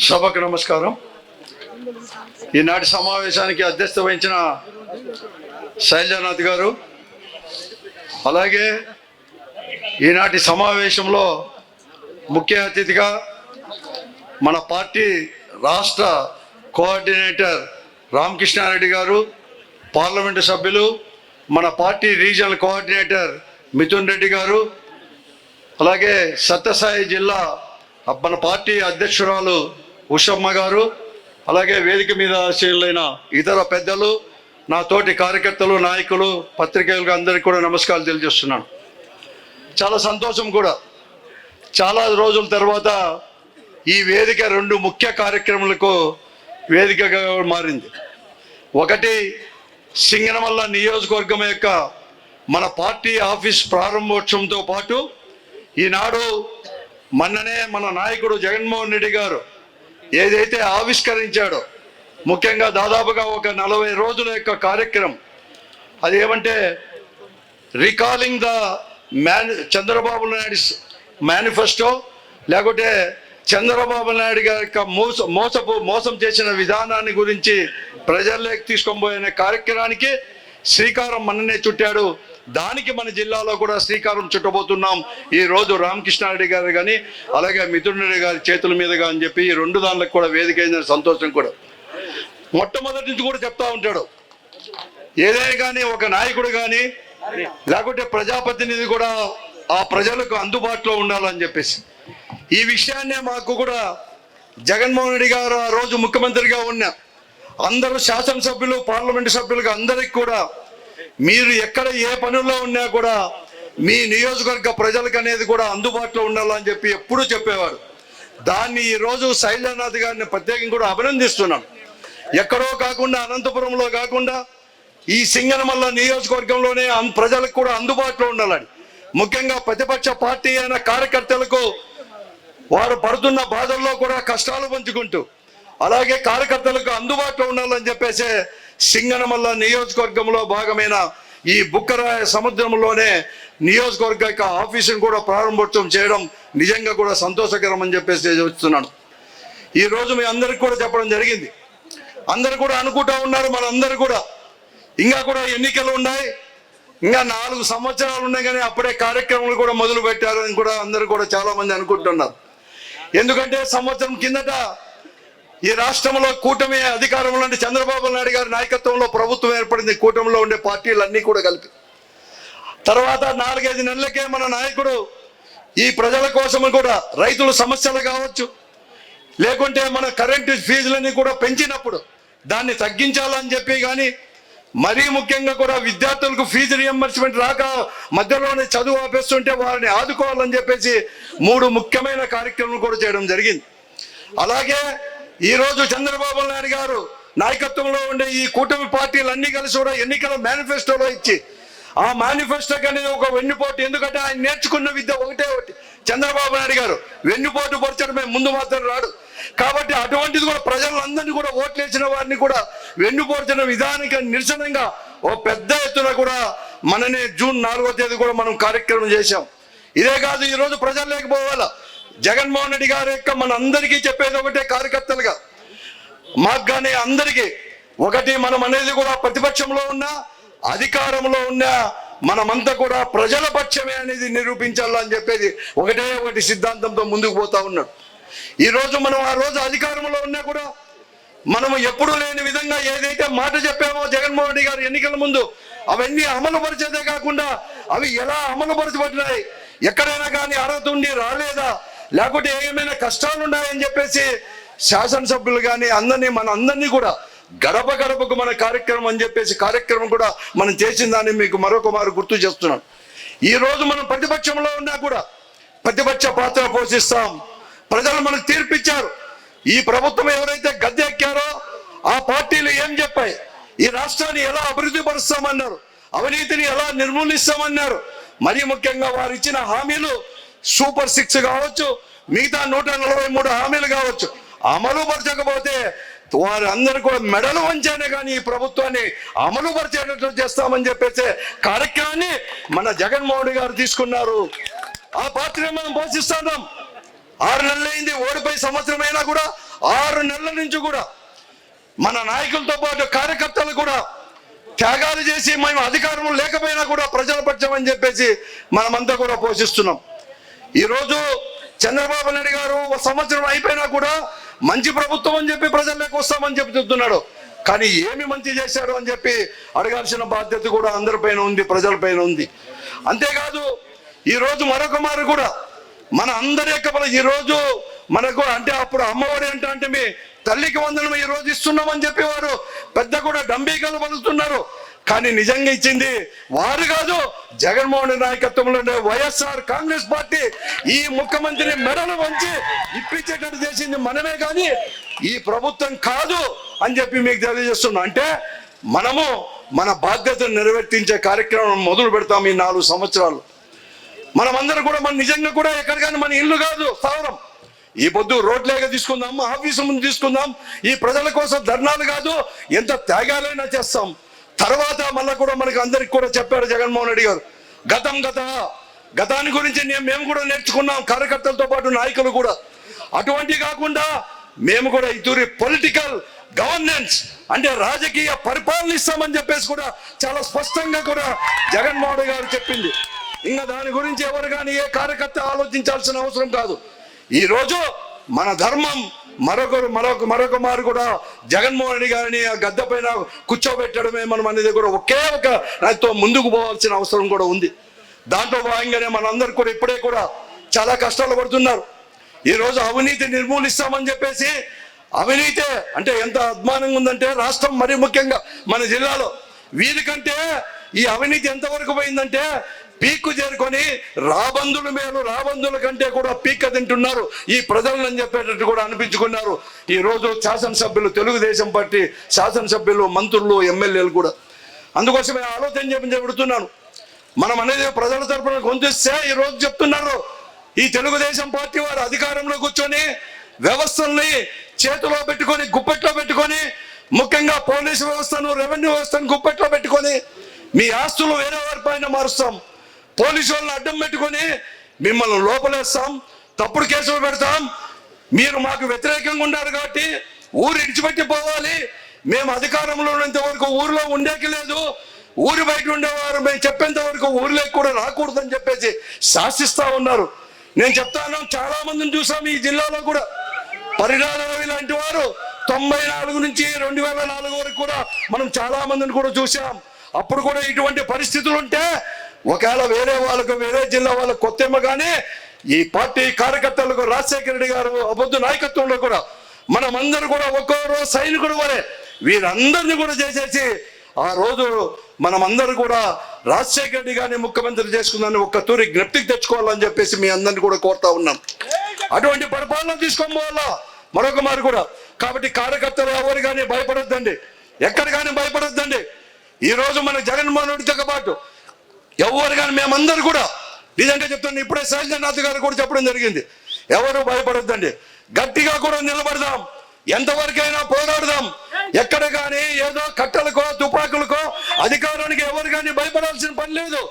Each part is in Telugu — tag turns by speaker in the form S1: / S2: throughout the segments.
S1: సభకు నమస్కారం. ఈనాటి సమావేశానికి అధ్యక్షత వహించిన శైలజానాథ్ గారు, అలాగే ఈనాటి సమావేశంలో ముఖ్య అతిథిగా మన పార్టీ రాష్ట్ర కోఆర్డినేటర్ రామకృష్ణారెడ్డి గారు, పార్లమెంటు సభ్యులు మన party regional coordinator Mithun Reddy గారు, అలాగే సత్యసాయి జిల్లా మన పార్టీ అధ్యక్షురాలు ఉషమ్మ గారు, అలాగే వేదిక మీద ఆశీనులైన ఇతర పెద్దలు, నా తోటి కార్యకర్తలు, నాయకులు, పత్రికేయులకు అందరికీ కూడా నమస్కారాలు తెలియజేస్తున్నాను. చాలా సంతోషం కూడా, చాలా రోజుల తర్వాత ఈ వేదిక రెండు ముఖ్య కార్యక్రమాలకు వేదికగా మారింది. ఒకటి, సింగనమల్ల నియోజకవర్గం యొక్క మన పార్టీ ఆఫీస్ ప్రారంభోత్సవంతో పాటు ఈనాడు మొన్ననే మన నాయకుడు జగన్మోహన్ రెడ్డి గారు ఏదైతే ఆవిష్కరించాడో, ముఖ్యంగా దాదాపుగా ఒక 40 రోజుల యొక్క కార్యక్రమం, అదేమంటే recalling the Chandrababu Naidu manifesto, లేకుంటే చంద్రబాబు నాయుడు గారి యొక్క మోసం చేసిన విధానాన్ని గురించి ప్రజల్లోకి తీసుకొని పోయే కార్యక్రమానికి శ్రీకారం మననే చుట్టాడు. దానికి మన జిల్లాలో కూడా శ్రీకారం చుట్టబోతున్నాం ఈ రోజు రామకృష్ణారెడ్డి గారు కానీ, అలాగే మిథున్ రెడ్డి గారి చేతుల మీదుగా అని చెప్పి ఈ రెండు దానిలకు కూడా వేదిక అయిన సంతోషం కూడా. మొట్టమొదటి నుంచి కూడా చెప్తా ఉంటాడు, ఏదైనా కానీ ఒక నాయకుడు కానీ లేకుంటే ప్రజాప్రతినిధి కూడా ఆ ప్రజలకు అందుబాటులో ఉండాలని చెప్పేసి ఈ విషయాన్నే మాకు కూడా జగన్మోహన్ రెడ్డి గారు ఆ రోజు ముఖ్యమంత్రిగా ఉన్న అందరూ శాసనసభ్యులు, పార్లమెంటు సభ్యులకు అందరికి కూడా మీరు ఎక్కడ ఏ పనుల్లో ఉన్నా కూడా మీ నియోజకవర్గ ప్రజలకు అనేది కూడా అందుబాటులో ఉండాలని చెప్పి ఎప్పుడూ చెప్పేవాడు. దాన్ని ఈరోజు శైలజానాథ్ గారిని ప్రత్యేకంగా కూడా అభినందిస్తున్నాం. ఎక్కడో కాకుండా, అనంతపురంలో కాకుండా ఈ సింగనమల్ల నియోజకవర్గంలోనే ప్రజలకు కూడా అందుబాటులో ఉండాలని, ముఖ్యంగా ప్రతిపక్ష పార్టీ అయిన కార్యకర్తలకు వారు పడుతున్న బాధల్లో కూడా కష్టాలు పంచుకుంటూ, అలాగే కార్యకర్తలకు అందుబాటులో ఉండాలని చెప్పేసి సింగనమల్ల నియోజకవర్గంలో భాగమైన ఈ బుక్కరాయ సముద్రంలోనే నియోజకవర్గ యొక్క ఆఫీసును కూడా ప్రారంభోత్సవం చేయడం నిజంగా కూడా సంతోషకరం అని చెప్పేసి చెప్తున్నాను. ఈరోజు మీ అందరికి కూడా చెప్పడం జరిగింది. అందరు కూడా అనుకుంటా ఉన్నారు, మనందరూ కూడా ఇంకా కూడా ఎన్నికలు ఉన్నాయి, ఇంకా 4 సంవత్సరాలు ఉన్నాయి, కానీ అప్పుడే కార్యక్రమాలు కూడా మొదలు పెట్టారని కూడా అందరూ కూడా చాలా మంది అనుకుంటున్నారు. ఎందుకంటే సంవత్సరం కిందట ఈ రాష్ట్రంలో కూటమి అధికారంలో అంటే చంద్రబాబు నాయుడు గారి నాయకత్వంలో ప్రభుత్వం ఏర్పడింది, కూటమిలో ఉండే పార్టీలన్నీ కూడా కలిపి. తర్వాత 4-5 నెలలకే మన నాయకుడు ఈ ప్రజల కోసం కూడా రైతుల సమస్యలు కావచ్చు, లేకుంటే మన కరెంటు ఫీజులన్నీ కూడా పెంచినప్పుడు దాన్ని తగ్గించాలని చెప్పి, కానీ మరీ ముఖ్యంగా కూడా విద్యార్థులకు ఫీజు రియంబర్స్మెంట్ రాక మధ్యలోనే చదువు ఆపేస్తుంటే వారిని ఆదుకోవాలని చెప్పేసి 3 ముఖ్యమైన కార్యక్రమాలు కూడా చేయడం జరిగింది. అలాగే ఈరోజు చంద్రబాబు నాయుడు గారు నాయకత్వంలో ఉండే ఈ కూటమి పార్టీలన్నీ కలిసి కూడా ఎన్నికల మేనిఫెస్టోలో ఇచ్చి, ఆ మేనిఫెస్టోకి అనేది ఒక వెన్నుపోటు. ఎందుకంటే ఆయన నేర్చుకున్న విద్య ఒకటే ఒకటి, చంద్రబాబు నాయుడు గారు వెన్నుపోటు పొరచడమే, ముందు మాత్రం రాడు. కాబట్టి అటువంటిది కూడా ప్రజలందరినీ కూడా ఓట్లేసిన వారిని కూడా వెన్నుపోర్చిన విధానానికి నిరసనంగా ఓ పెద్ద ఎత్తున కూడా మననే జూన్ 4వ తేదీ కూడా మనం కార్యక్రమం చేశాం. ఇదే కాదు, ఈరోజు ప్రజలు లేకపోవాలా, జగన్మోహన్ రెడ్డి గారి యొక్క మన అందరికీ చెప్పేది ఒకటే, కార్యకర్తలుగా మాకు కానీ అందరికీ ఒకటి, మనం అనేది కూడా ప్రతిపక్షంలో ఉన్నా అధికారంలో ఉన్నా మనమంతా కూడా ప్రజల పక్షమే అనేది నిరూపించాలని చెప్పేది ఒకటి సిద్ధాంతంతో ముందుకు పోతా ఉన్నాడు. ఈరోజు మనం ఆ రోజు అధికారంలో ఉన్నా కూడా మనము ఎప్పుడూ లేని విధంగా ఏదైతే మాట చెప్పామో జగన్మోహన్ రెడ్డి గారు ఎన్నికల ముందు, అవన్నీ అమలు పరిచేదే కాకుండా అవి ఎలా అమలు పరచబడినాయి, ఎక్కడైనా కానీ అర్హత ఉండి రాలేదా, లేకుంటే ఏమైనా కష్టాలు ఉన్నాయని చెప్పేసి శాసనసభ్యులు కానీ మన అందరినీ కూడా గడప గడపకు మన కార్యక్రమం అని చెప్పేసి కార్యక్రమం కూడా మనం చేసిన దాన్ని మీకు మరొక మారు గుర్తు చేస్తున్నాం. ఈరోజు మనం ప్రతిపక్షంలో ఉన్నా కూడా ప్రతిపక్ష పాత్ర పోషిస్తాం. ప్రజలు మనకు తీర్పిచ్చారు. ఈ ప్రభుత్వం ఎవరైతే గద్దె ఎక్కారో ఆ పార్టీలు ఏం చెప్పాయి, ఈ రాష్ట్రాన్ని ఎలా అభివృద్ధి పరుస్తామన్నారు, అవినీతిని ఎలా నిర్మూలిస్తామన్నారు. మరీ ముఖ్యంగా వారు ఇచ్చిన హామీలు సూపర్ 6 కావచ్చు, మిగతా 143 హామీలు కావచ్చు, అమలు పరచకపోతే వారు అందరూ కూడా మెడలు వంచానే కానీ ఈ ప్రభుత్వాన్ని అమలు పరిచేటట్లు చేస్తామని చెప్పేసి కార్యక్రమాన్ని మన జగన్మోహన్ రెడ్డి గారు తీసుకున్నారు. ఆ పాత్రను మనం పోషిస్తున్నాం. 6 నెలలైంది, ఓడిపోయి సంవత్సరం అయినా కూడా 6 నెలల నుంచి కూడా మన నాయకులతో పాటు కార్యకర్తలు కూడా త్యాగాలు చేసి మేము అధికారం లేకపోయినా కూడా ప్రజల పక్షం అని చెప్పేసి మనమంతా కూడా పోషిస్తున్నాం. ఈరోజు చంద్రబాబు నాయుడు గారు 1 సంవత్సరం అయిపోయినా కూడా మంచి ప్రభుత్వం అని చెప్పి ప్రజల్లోకి వస్తామని చెప్పి చెప్తున్నాడు. కానీ ఏమి మంచి చేశాడు అని చెప్పి అడగాల్సిన బాధ్యత కూడా అందరిపైన ఉంది, ప్రజలపైన ఉంది. అంతేకాదు ఈరోజు మరొక మారు కూడా మన అందరి యొక్క ఈరోజు మనకు అంటే అప్పుడు అమ్మఒడి అంటే మీ తల్లికి వందనం ఈరోజు ఇస్తున్నామని చెప్పి వారు పెద్ద కూడా డంబీకలు పలుకుతున్నారు. కానీ నిజంగా ఇచ్చింది వారు కాదు, జగన్మోహన్ రెడ్డి నాయకత్వంలో వైఎస్ఆర్ కాంగ్రెస్ పార్టీ ఈ ముఖ్యమంత్రిని మెడలు వంచి ఇప్పించేటట్టు చేసింది మనమే, కానీ ఈ ప్రభుత్వం కాదు అని చెప్పి మీకు తెలియజేస్తున్నాం. అంటే మనము మన బాధ్యతను నెరవేర్తించే కార్యక్రమం మొదలు పెడతాం ఈ 4 సంవత్సరాలు. మనమందరం కూడా మన నిజంగా కూడా ఎక్కడ కానీ మన ఇల్లు కాదు స్థావరం. ఈ పొద్దు రోడ్లేగా తీసుకుందాం, ఆఫీసు ముందు తీసుకుందాం, ఈ ప్రజల కోసం ధర్నాలు కాదు, ఎంత త్యాగాలైనా చేస్తాం. తర్వాత మళ్ళీ కూడా మనకు అందరికి కూడా చెప్పారు జగన్మోహన్ రెడ్డి గారు, గతాన్ని గురించి మేము కూడా నేర్చుకున్నాం, కార్యకర్తలతో పాటు నాయకులు కూడా. అటువంటి కాకుండా మేము కూడా ఇతూరి పొలిటికల్ గవర్నెన్స్ అంటే రాజకీయ పరిపాలన ఇస్తామని చెప్పేసి కూడా చాలా స్పష్టంగా కూడా జగన్మోహన్ రెడ్డి గారు చెప్పింది. ఇంకా దాని గురించి ఎవరు కానీ ఏ కార్యకర్త ఆలోచించాల్సిన అవసరం కాదు. ఈరోజు మన ధర్మం మరొక మారు కూడా జగన్మోహన్ రెడ్డి గారిని ఆ గద్దె పైన కూర్చోబెట్టడమే మనం అనేది కూడా ఒకే ఒక నాతో ముందుకు పోవాల్సిన అవసరం కూడా ఉంది. దాంట్లో భాగంగానే మనందరూ కూడా ఇప్పుడే కూడా చాలా కష్టాలు పడుతున్నారు. ఈరోజు అవినీతి నిర్మూలిస్తామని చెప్పేసి అవినీతి అంటే ఎంత అద్మానంగా ఉందంటే రాష్ట్రం మరీ ముఖ్యంగా మన జిల్లాలో వీరికంటే ఈ అవినీతి ఎంతవరకు పోయిందంటే పీక్కు చేరుకొని రాబందుల కంటే కూడా పీక్క తింటున్నారు ఈ ప్రజలను అని చెప్పేటట్టు కూడా అనిపించుకున్నారు. ఈ రోజు శాసనసభ్యులు, తెలుగుదేశం పార్టీ శాసనసభ్యులు, మంత్రులు, ఎమ్మెల్యేలు కూడా అందుకోసమే ఆలోచన చెబుతున్నాను. మనం అనేది ప్రజల తరపున గొంతిస్తే ఈ రోజు చెప్తున్నారు ఈ తెలుగుదేశం పార్టీ వారు అధికారంలో కూర్చొని వ్యవస్థల్ని చేతిలో పెట్టుకొని గుప్పెట్లో పెట్టుకొని ముఖ్యంగా పోలీసు వ్యవస్థను, రెవెన్యూ వ్యవస్థను గుప్పెట్లో పెట్టుకొని మీ ఆస్తులు వేరే వారి పైన మారుస్తాం, పోలీసు వాళ్ళని అడ్డం పెట్టుకొని మిమ్మల్ని లోపలేస్తాం, తప్పుడు కేసులు పెడతాం, మీరు మాకు వ్యతిరేకంగా ఉన్నారు కాబట్టి ఊరు ఇడిచిపెట్టి పోవాలి, మేము అధికారంలో ఉన్నంత వరకు ఊరిలో ఉండేకి లేదు, ఊరి బయట ఉండేవారు మేము చెప్పేంత వరకు ఊరిలోకి కూడా రాకూడదని చెప్పేసి శాసిస్తా ఉన్నారు. నేను చెప్తాను, చాలా మందిని చూసాం ఈ జిల్లాలో కూడా. పరిణాల రవి లాంటి వారు 94 నుంచి 2004 వరకు కూడా మనం చాలా మందిని కూడా చూసాం. అప్పుడు కూడా ఇటువంటి పరిస్థితులు ఉంటే ఒకవేళ వేరే జిల్లా వాళ్ళకు కొత్తేమో కానీ ఈ పార్టీ కార్యకర్తలకు రాజశేఖర రెడ్డి గారు అబద్ధ నాయకత్వంలో కూడా మనమందరూ కూడా ఒక్కొక్కరు సైనికుడు వరే వీరందరినీ కూడా చేసేసి ఆ రోజు మనమందరూ కూడా రాజశేఖర రెడ్డి గారిని ముఖ్యమంత్రి చేసుకుందాన్ని ఒక్క తూరి జ్ఞప్తికి తెచ్చుకోవాలని చెప్పేసి మీ అందరిని కూడా కోరుతా ఉన్నాం. అటువంటి పరిపాలన తీసుకోవాలా మరొక మారు కూడా. కాబట్టి కార్యకర్తలు ఎవరు కానీ భయపడొద్దండి, ఎక్కడ కానీ భయపడొద్దండి. ఈ రోజు మన జగన్మోహన్ రెడ్డితో పాటు ఎవరు కానీ మేమందరూ కూడా నిజంగా చెప్తాను, ఇప్పుడే శైలజనాథ్ గారు కూడా చెప్పడం జరిగింది, ఎవరు భయపడొద్దండి, గట్టిగా కూడా నిలబడదాం, ఎంతవరకైనా పోరాడదాం. ఎక్కడ కానీ ఏదో కట్టలకో తుపాకులకో అధికారానికి ఎవరు కానీ భయపడాల్సిన పని లేదు.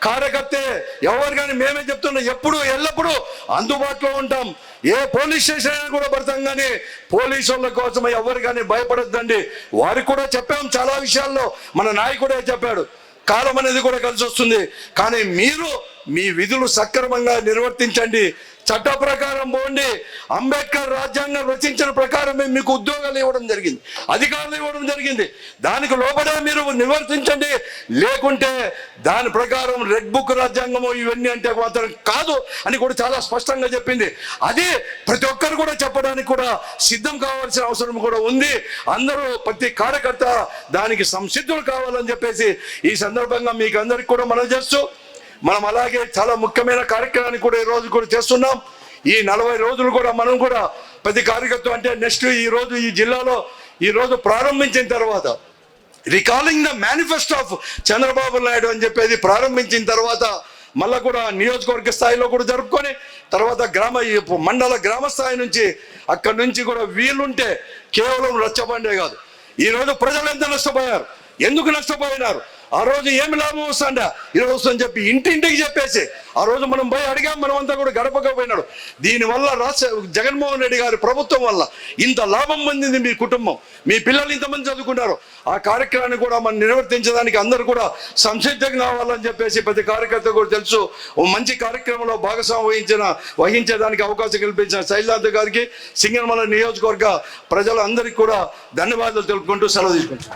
S1: కార్యకర్తే ఎవరు కానీ మేమే చెప్తున్నాం, ఎప్పుడు ఎల్లప్పుడూ అందుబాటులో ఉంటాం. ఏ పోలీస్ స్టేషన్ అయినా కూడా పడతాం, కానీ పోలీసుల కోసం ఎవరు కానీ భయపడొద్దండి. వారికి కూడా చెప్పాం చాలా విషయాల్లో, మన నాయకుడే చెప్పాడు, కాలం అనేది కూడా కలిసి వస్తుంది, కానీ మీరు మీ విధులు సక్రమంగా నిర్వర్తించండి, చట్ట ప్రకారం పోండి. అంబేద్కర్ రాజ్యాంగం రచించిన ప్రకారం మీకు ఉద్యోగాలు ఇవ్వడం జరిగింది, అధికారులు ఇవ్వడం జరిగింది, దానికి లోపలే మీరు నిర్వర్తించండి. లేకుంటే దాని ప్రకారం రెడ్ బుక్ రాజ్యాంగము ఇవన్నీ అంటే మాత్రం కాదు అని కూడా చాలా స్పష్టంగా చెప్పింది. అది ప్రతి ఒక్కరు కూడా చెప్పడానికి కూడా సిద్ధం కావాల్సిన అవసరం కూడా ఉంది. అందరూ ప్రతి కార్యకర్త దానికి సంసిద్ధులు కావాలని చెప్పేసి ఈ సందర్భంగా మీకు అందరికి కూడా మనం చేస్తూ, మనం అలాగే చాలా ముఖ్యమైన కార్యక్రమాన్ని కూడా ఈ రోజు కూడా చేస్తున్నాం. ఈ 40 రోజులు కూడా మనం కూడా ప్రతి కార్యకర్త అంటే నెక్స్ట్ ఈ రోజు ఈ జిల్లాలో ఈ రోజు ప్రారంభించిన తర్వాత recalling the manifesto of Chandrababu Naidu అని చెప్పేది ప్రారంభించిన తర్వాత మళ్ళా కూడా నియోజకవర్గ స్థాయిలో కూడా జరుపుకొని తర్వాత మండల గ్రామ స్థాయి నుంచి అక్కడి నుంచి కూడా వీలుంటే కేవలం రచ్చబండే కాదు. ఈ రోజు ప్రజలు ఎంత నష్టపోయారు, ఎందుకు నష్టపోయినారు, ఆ రోజు ఏమి లాభం వస్తుందా, ఈరోజు వస్తుందని చెప్పి ఇంటింటికి చెప్పేసి ఆ రోజు మనం పోయి అడిగాం, మనమంతా కూడా గడపకపోయినాడు. దీనివల్ల జగన్మోహన్ రెడ్డి గారి ప్రభుత్వం వల్ల ఇంత లాభం పొందింది మీ కుటుంబం, మీ పిల్లలు ఇంతమంది చదువుకున్నారు. ఆ కార్యక్రమాన్ని కూడా మనం నిర్వర్తించడానికి అందరూ కూడా సంసిద్ధం కావాలని చెప్పేసి ప్రతి కార్యకర్త కూడా తెలుసు. ఓ మంచి కార్యక్రమంలో భాగస్వామ్యం వహించేదానికి అవకాశం కల్పించిన శైలజానాథ్ గారికి, సింగనమల నియోజకవర్గ ప్రజలందరికీ కూడా ధన్యవాదాలు తెలుపుకుంటూ సెలవు తీసుకుంటాం.